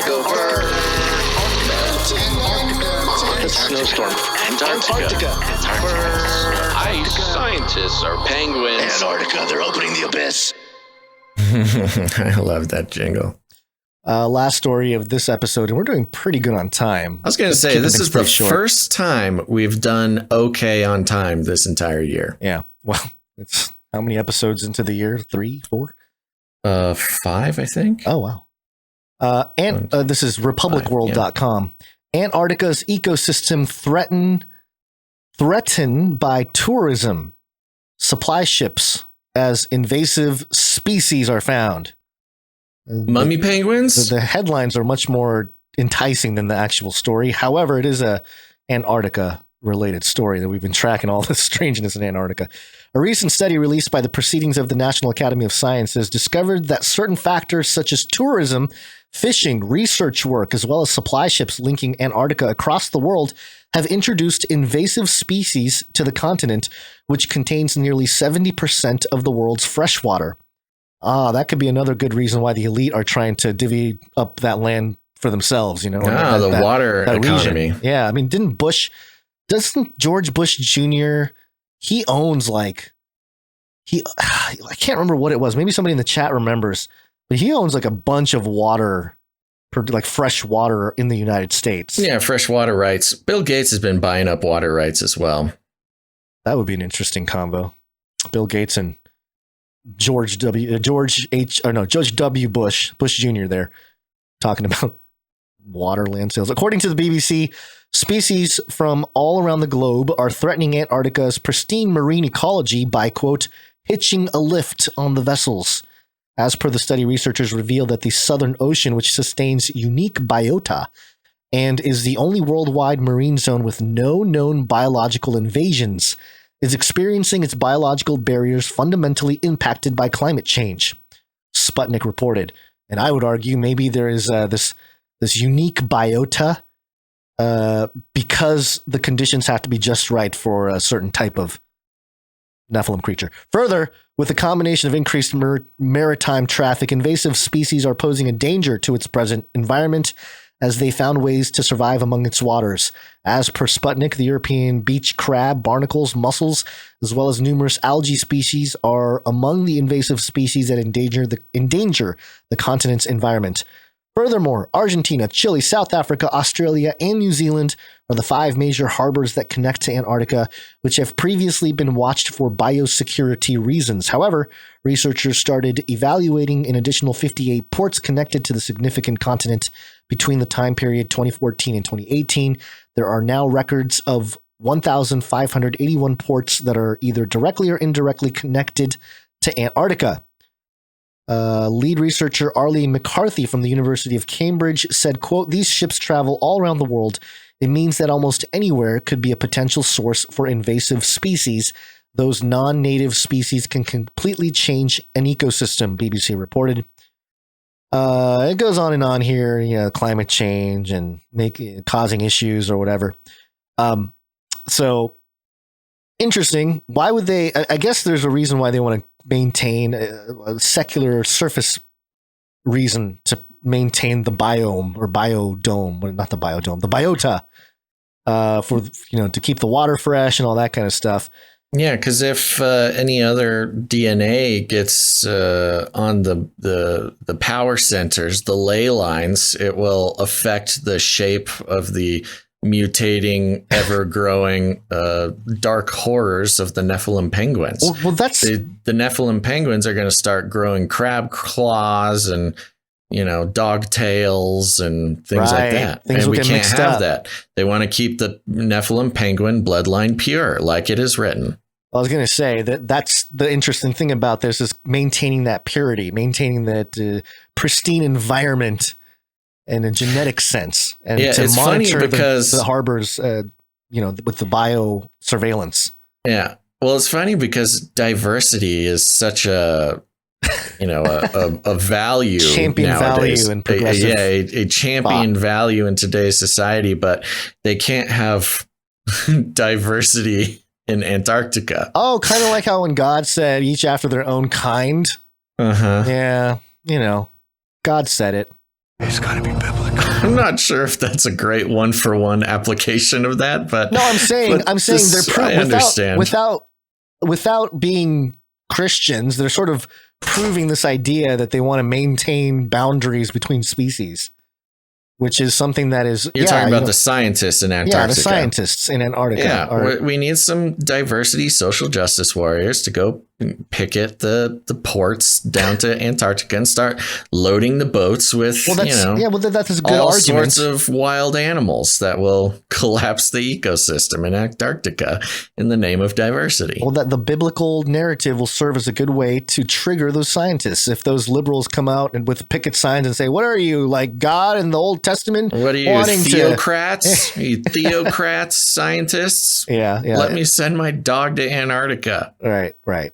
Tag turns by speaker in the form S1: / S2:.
S1: take over. A snowstorm. Antarctica. Ice. Scientists are penguins.
S2: Antarctica, they're opening the abyss.
S3: I love that jingle.
S4: Last story of this episode, and we're doing pretty good on time.
S3: I was going to say, this is the first time we've done okay on time this entire year.
S4: Yeah. Well, it's how many episodes into the year? 3, 4?
S3: 5, I think.
S4: Oh, wow. And this is republicworld.com. Antarctica's ecosystem threatened by tourism. Supply ships as invasive species are found.
S3: Mummy penguins?
S4: The headlines are much more enticing than the actual story. However, it is a Antarctica related story that we've been tracking all the strangeness in Antarctica. A recent study released by the Proceedings of the National Academy of Sciences discovered that certain factors such as tourism, fishing, research work, as well as supply ships linking Antarctica across the world have introduced invasive species to the continent, which contains nearly 70% of the world's freshwater. That could be another good reason why the elite are trying to divvy up that land for themselves, the
S3: water economy.
S4: Region. Yeah, I mean, doesn't George Bush Jr., he owns I can't remember what it was. Maybe somebody in the chat remembers, but he owns a bunch of water, fresh water in the United States.
S3: Yeah, fresh water rights. Bill Gates has been buying up water rights as well.
S4: That would be an interesting combo. Bill Gates and George W. Bush Jr. there talking about water land sales. According to the BBC, species from all around the globe are threatening Antarctica's pristine marine ecology by, quote, hitching a lift on the vessels. As per the study, researchers reveal that the Southern Ocean, which sustains unique biota and is the only worldwide marine zone with no known biological invasions, is experiencing its biological barriers fundamentally impacted by climate change, Sputnik reported. And I would argue maybe there is this unique biota because the conditions have to be just right for a certain type of Nephilim creature. Further, with a combination of increased maritime traffic, invasive species are posing a danger to its present environment as they found ways to survive among its waters. As per Sputnik, the European beach crab, barnacles, mussels, as well as numerous algae species are among the invasive species that endanger the continent's environment. Furthermore, Argentina, Chile, South Africa, Australia, and New Zealand are the 5 major harbors that connect to Antarctica, which have previously been watched for biosecurity reasons. However, researchers started evaluating an additional 58 ports connected to the significant continent between the time period 2014 and 2018. There are now records of 1,581 ports that are either directly or indirectly connected to Antarctica. Lead researcher Arlie McCarthy from the University of Cambridge said, quote, these ships travel all around the world. It means that almost anywhere could be a potential source for invasive species. Those non-native species can completely change an ecosystem, BBC reported. It goes on and on here, climate change and causing issues or whatever. So interesting. Why would they? I guess there's a reason why they want to maintain a secular surface reason to maintain the biome or biodome, but not the biodome, the biota, for to keep the water fresh and all that kind of stuff.
S3: Yeah, because if any other DNA gets on the power centers, the ley lines, it will affect the shape of the mutating, ever-growing dark horrors of the Nephilim penguins.
S4: Well, that's
S3: the Nephilim penguins are going to start growing crab claws and dog tails and things like that.
S4: Things
S3: and we can't have
S4: up.
S3: that. They want to keep the Nephilim penguin bloodline pure, like it is written.
S4: I was going to say that's the interesting thing about this is maintaining that purity, maintaining that pristine environment in a genetic sense, and to
S3: it's
S4: monitor
S3: funny because
S4: the harbors, with the bio surveillance.
S3: Yeah, well, it's funny because diversity is such a a value,
S4: champion
S3: nowadays.
S4: Value and progressive.
S3: A champion value in today's society, but they can't have diversity in Antarctica.
S4: Oh, kind of like how when God said each after their own kind.
S3: Uh-huh.
S4: Yeah, God said it.
S2: It's got to be biblical.
S3: I'm not sure if that's a great one-for-one application of that, but
S4: no, I'm saying they're
S3: I understand.
S4: without being Christians, they're sort of proving this idea that they want to maintain boundaries between species, which is something that is
S3: you're talking about the scientists in Antarctica.
S4: Yeah, the scientists in Antarctica.
S3: Yeah, we need some diversity social justice warriors to go picket the ports down to Antarctica and start loading the boats with
S4: that's a good
S3: all
S4: argument.
S3: sorts of wild animals that will collapse the ecosystem in Antarctica in the name of diversity.
S4: Well, that the biblical narrative will serve as a good way to trigger those scientists. If those liberals come out and with picket signs and say, "What are you, like God in the Old Testament?
S3: What are you, theocrats? Are you theocrats, scientists?
S4: Yeah.
S3: Let me send my dog to Antarctica."
S4: Right.